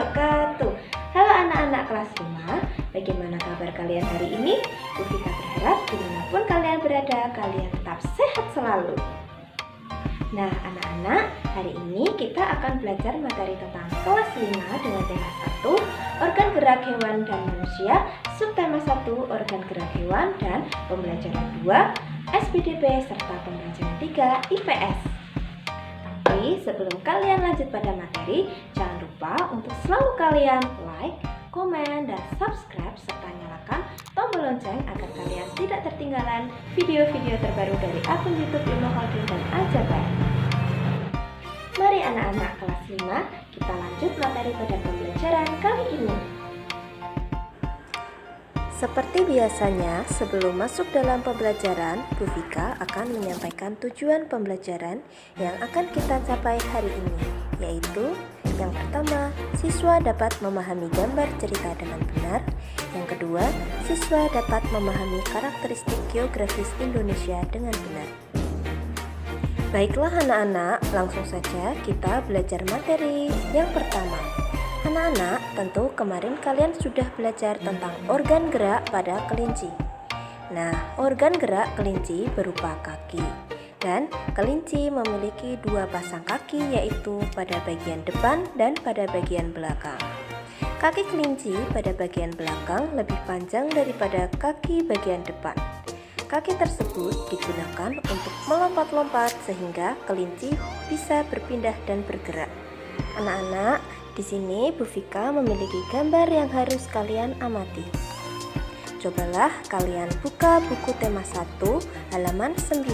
wabarakatuh. Halo anak-anak kelas 5, bagaimana kabar kalian hari ini? Bu Vika berharap dimanapun kalian berada, kalian tetap sehat selalu. Nah anak-anak, hari ini kita akan belajar materi tentang kelas 5 dengan tema 1, organ gerak hewan dan manusia, subtema 1, organ gerak hewan, dan pembelajaran 2, SPDB, serta pembelajaran 3, IPS. Tapi sebelum kalian lanjut pada materi, jangan lupa untuk selalu kalian like, komen, dan subscribe, serta nyalakan tombol lonceng agar kalian tidak tertinggalan video-video terbaru dari akun YouTube Ilmu Holding dan Aljabar. Mari anak-anak kelas 5, kita lanjut materi pada pembelajaran kali ini. Seperti biasanya, sebelum masuk dalam pembelajaran, Bu Vika akan menyampaikan tujuan pembelajaran yang akan kita capai hari ini, yaitu yang pertama, siswa dapat memahami gambar cerita dengan benar. Yang kedua, siswa dapat memahami karakteristik geografis Indonesia dengan benar. Baiklah anak-anak, langsung saja kita belajar materi. Yang pertama, anak-anak, tentu kemarin kalian sudah belajar tentang organ gerak pada kelinci. Nah, organ gerak kelinci berupa kaki. Dan kelinci memiliki dua pasang kaki, yaitu pada bagian depan dan pada bagian belakang. Kaki kelinci pada bagian belakang lebih panjang daripada kaki bagian depan. Kaki tersebut digunakan untuk melompat-lompat sehingga kelinci bisa berpindah dan bergerak. Anak-anak, di sini Bu Vika memiliki gambar yang harus kalian amati. Cobalah kalian buka buku tema 1 halaman 9.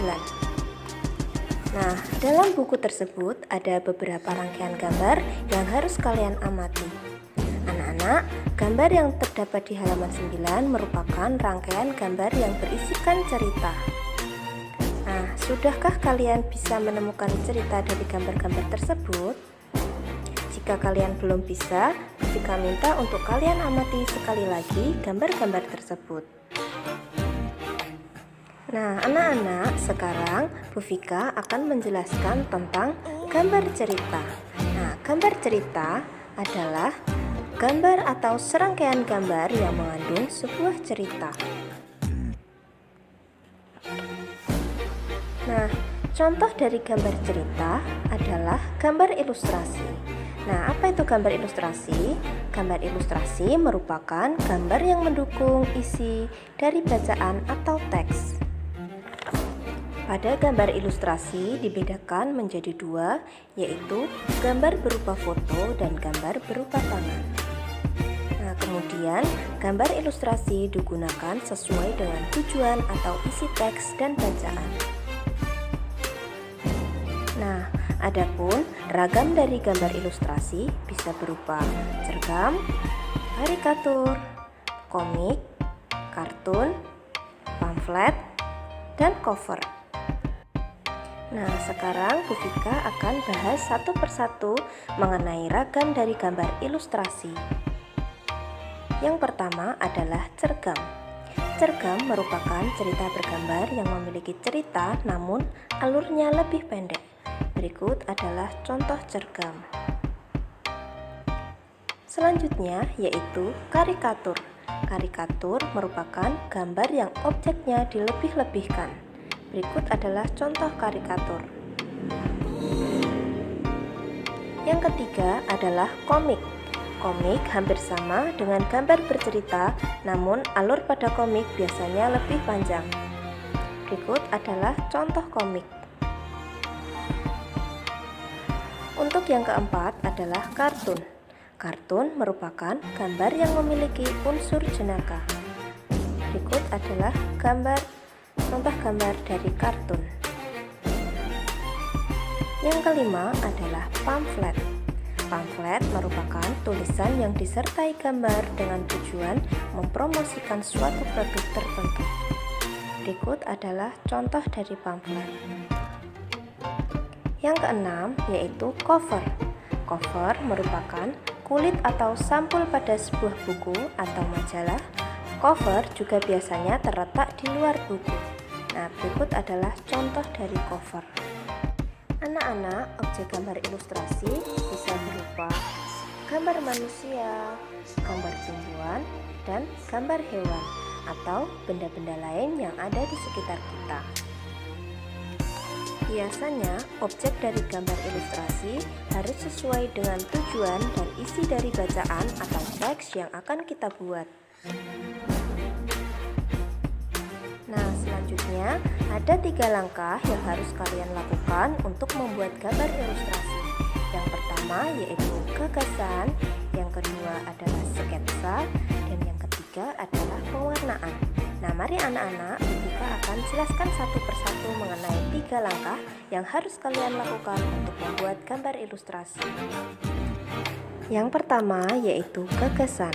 Nah, dalam buku tersebut ada beberapa rangkaian gambar yang harus kalian amati. Anak-anak, gambar yang terdapat di halaman 9 merupakan rangkaian gambar yang berisikan cerita. Nah, sudahkah kalian bisa menemukan cerita dari gambar-gambar tersebut? Jika kalian belum bisa, Vika minta untuk kalian amati sekali lagi gambar-gambar tersebut. Nah, anak-anak, sekarang Bu Vika akan menjelaskan tentang gambar cerita. Nah, gambar cerita adalah gambar atau serangkaian gambar yang mengandung sebuah cerita. Nah, contoh dari gambar cerita adalah gambar ilustrasi. Nah, apa itu gambar ilustrasi? Gambar ilustrasi merupakan gambar yang mendukung isi dari bacaan atau teks. Pada gambar ilustrasi dibedakan menjadi dua, yaitu gambar berupa foto dan gambar berupa tangan. Nah, kemudian gambar ilustrasi digunakan sesuai dengan tujuan atau isi teks dan bacaan. Nah, adapun ragam dari gambar ilustrasi bisa berupa cergam, karikatur, komik, kartun, pamflet, dan cover. Nah, sekarang Bu Vika akan bahas satu persatu mengenai ragam dari gambar ilustrasi. Yang pertama adalah cergam. Cergam merupakan cerita bergambar yang memiliki cerita namun alurnya lebih pendek. Berikut adalah contoh cergam. Selanjutnya yaitu karikatur. Karikatur merupakan gambar yang objeknya dilebih-lebihkan. Berikut adalah contoh karikatur. Yang ketiga adalah komik. Komik hampir sama dengan gambar bercerita, namun alur pada komik biasanya lebih panjang. Berikut adalah contoh komik. Untuk yang keempat adalah kartun. Kartun merupakan gambar yang memiliki unsur jenaka. Berikut adalah contoh gambar dari kartun. Yang kelima adalah pamflet. Pamflet merupakan tulisan yang disertai gambar dengan tujuan mempromosikan suatu produk tertentu. Berikut adalah contoh dari pamflet. Yang keenam yaitu cover. Cover merupakan kulit atau sampul pada sebuah buku atau majalah. Cover juga biasanya terletak di luar buku. Nah, berikut adalah contoh dari cover. Anak-anak, objek gambar ilustrasi bisa berupa gambar manusia, gambar tumbuhan, dan gambar hewan atau benda-benda lain yang ada di sekitar kita. Biasanya, objek dari gambar ilustrasi harus sesuai dengan tujuan dan isi dari bacaan atau teks yang akan kita buat. Nah, selanjutnya ada 3 langkah yang harus kalian lakukan untuk membuat gambar ilustrasi. Yang pertama yaitu gagasan, yang kedua adalah sketsa, dan yang ketiga adalah pewarnaan. Nah, mari anak-anak, kita akan jelaskan satu persatu mengenai 3 langkah yang harus kalian lakukan untuk membuat gambar ilustrasi. Yang pertama yaitu gagasan.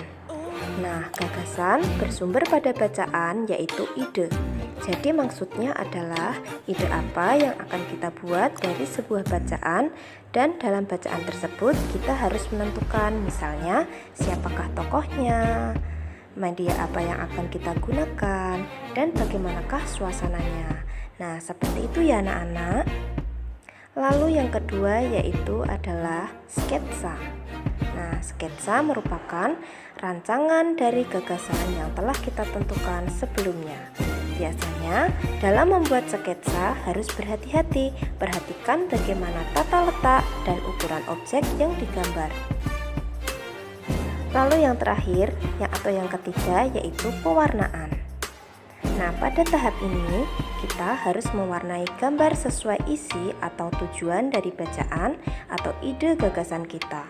Nah, gagasan bersumber pada bacaan yaitu ide. Jadi maksudnya adalah ide apa yang akan kita buat dari sebuah bacaan, dan dalam bacaan tersebut kita harus menentukan misalnya siapakah tokohnya, media apa yang akan kita gunakan, dan bagaimanakah suasananya. Nah, seperti itu ya anak-anak. Lalu yang kedua yaitu adalah sketsa. Nah, sketsa merupakan rancangan dari gagasan yang telah kita tentukan sebelumnya. Biasanya, dalam membuat sketsa harus berhati-hati, perhatikan bagaimana tata letak dan ukuran objek yang digambar. Lalu yang terakhir, yang ketiga yaitu pewarnaan. Nah, pada tahap ini kita harus mewarnai gambar sesuai isi atau tujuan dari bacaan atau ide gagasan kita.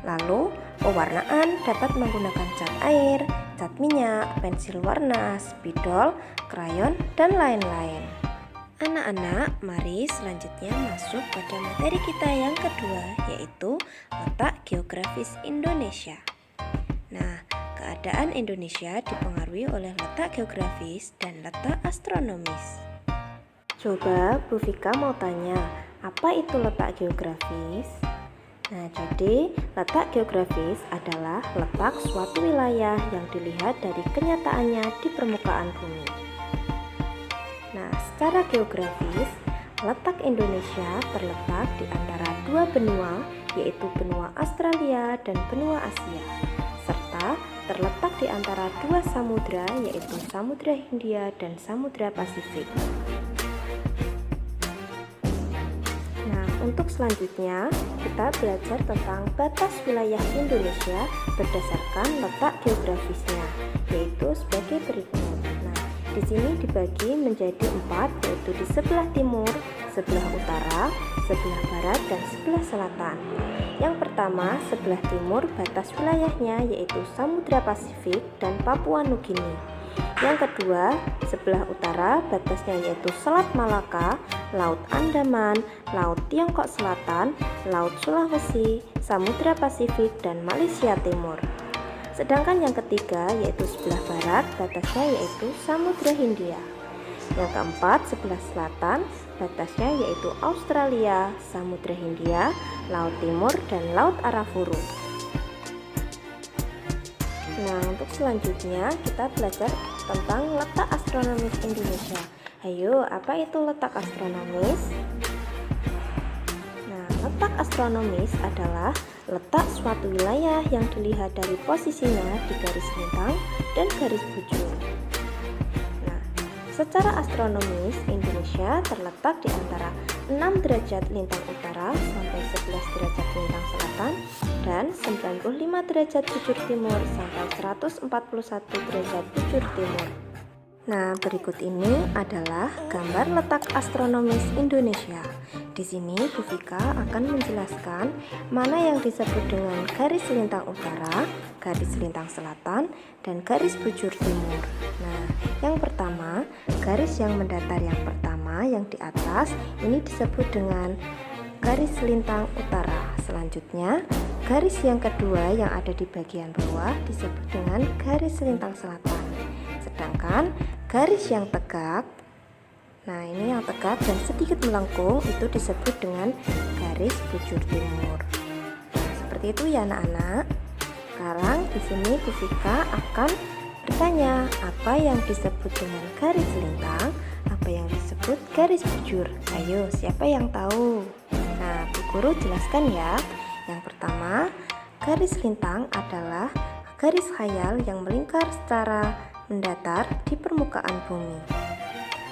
Lalu, pewarnaan dapat menggunakan cat air, cat minyak, pensil warna, spidol, krayon, dan lain-lain. Anak-anak, mari selanjutnya masuk pada materi kita yang kedua, yaitu letak geografis Indonesia. Nah, keadaan Indonesia dipengaruhi oleh letak geografis dan letak astronomis. Coba Bu Vika mau tanya, apa itu letak geografis? Nah, jadi letak geografis adalah letak suatu wilayah yang dilihat dari kenyataannya di permukaan bumi. Nah, secara geografis, letak Indonesia terletak di antara 2 benua, yaitu benua Australia dan benua Asia, serta terletak di antara 2 samudra, yaitu Samudra Hindia dan Samudra Pasifik. Untuk selanjutnya, kita belajar tentang batas wilayah Indonesia berdasarkan letak geografisnya, yaitu sebagai berikut. Nah, di sini dibagi menjadi 4, yaitu di sebelah timur, sebelah utara, sebelah barat, dan sebelah selatan. Yang pertama, sebelah timur batas wilayahnya yaitu Samudra Pasifik dan Papua Nugini. Yang kedua, sebelah utara batasnya yaitu Selat Malaka, Laut Andaman, Laut Tiongkok Selatan, Laut Sulawesi, Samudra Pasifik, dan Malaysia Timur. Sedangkan yang ketiga yaitu sebelah barat batasnya yaitu Samudra Hindia. Yang keempat, sebelah selatan batasnya yaitu Australia, Samudra Hindia, Laut Timur, dan Laut Arafuru. Nah, untuk selanjutnya kita belajar tentang letak astronomis Indonesia. Ayo, apa itu letak astronomis? Nah, letak astronomis adalah letak suatu wilayah yang dilihat dari posisinya di garis lintang dan garis bujur. Nah, secara astronomis Indonesia terletak di antara 6 derajat lintang utara sampai 11 derajat lintang selatan dan 95 derajat bujur timur sampai 141 derajat bujur timur. Nah, berikut ini adalah gambar letak astronomis Indonesia. Di sini Bu Vika akan menjelaskan mana yang disebut dengan garis lintang utara, garis lintang selatan, dan garis bujur timur. Nah, yang pertama, garis yang mendatar yang pertama yang di atas ini disebut dengan garis lintang utara. Selanjutnya, garis yang kedua yang ada di bagian bawah disebut dengan garis lintang selatan. Sedangkan garis yang tegak, nah ini yang tegak dan sedikit melengkung itu disebut dengan garis bujur timur. Nah, seperti itu ya anak-anak. Sekarang di sini Bu Vika akan bertanya apa yang disebut dengan garis lintang, apa yang disebut garis bujur. Ayo, siapa yang tahu? Nah, Bu Guru jelaskan ya. Yang pertama, garis lintang adalah garis khayal yang melingkar secara mendatar di permukaan bumi.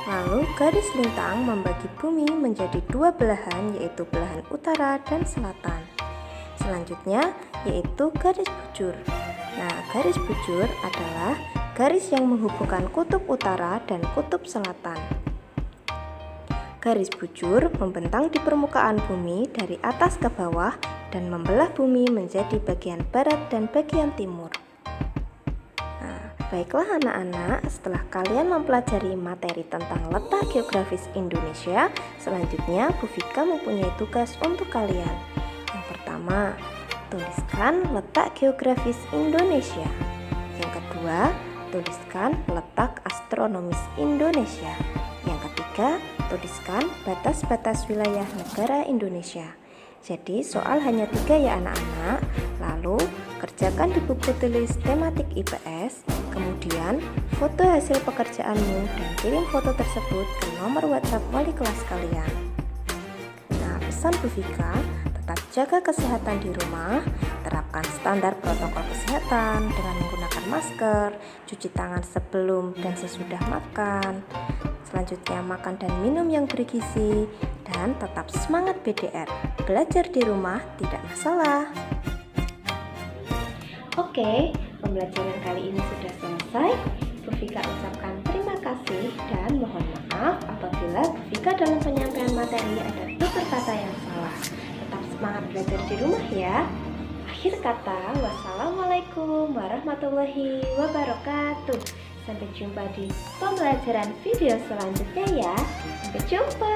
Lalu garis lintang membagi bumi menjadi dua belahan, yaitu belahan utara dan selatan. Selanjutnya yaitu garis bujur. Nah, garis bujur adalah garis yang menghubungkan kutub utara dan kutub selatan. Garis bujur membentang di permukaan bumi dari atas ke bawah dan membelah bumi menjadi bagian barat dan bagian timur. Nah, baiklah anak-anak, setelah kalian mempelajari materi tentang letak geografis Indonesia, selanjutnya Bu Vika mempunyai tugas untuk kalian. Yang pertama, tuliskan letak geografis Indonesia. Yang kedua, tuliskan letak astronomis Indonesia. Yang ketiga, tuliskan batas-batas wilayah negara Indonesia. Jadi soal hanya 3 ya anak-anak. Lalu kerjakan di buku tulis tematik IPS. Kemudian foto hasil pekerjaanmu dan kirim foto tersebut ke nomor WhatsApp wali kelas kalian. Nah, pesan Bu Vika, tetap jaga kesehatan di rumah, terapkan standar protokol kesehatan dengan menggunakan masker, cuci tangan sebelum dan sesudah makan. Selanjutnya makan dan minum yang bergizi, dan tetap semangat BDR. Belajar di rumah tidak masalah. Oke, pembelajaran kali ini sudah selesai. Bu Vika ucapkan terima kasih dan mohon maaf apabila Bu Vika dalam penyampaian materi ada tutur kata yang salah. Tetap semangat belajar di rumah ya. Akhir kata, wassalamualaikum warahmatullahi wabarakatuh. Sampai jumpa di pembelajaran video selanjutnya ya. Sampai jumpa.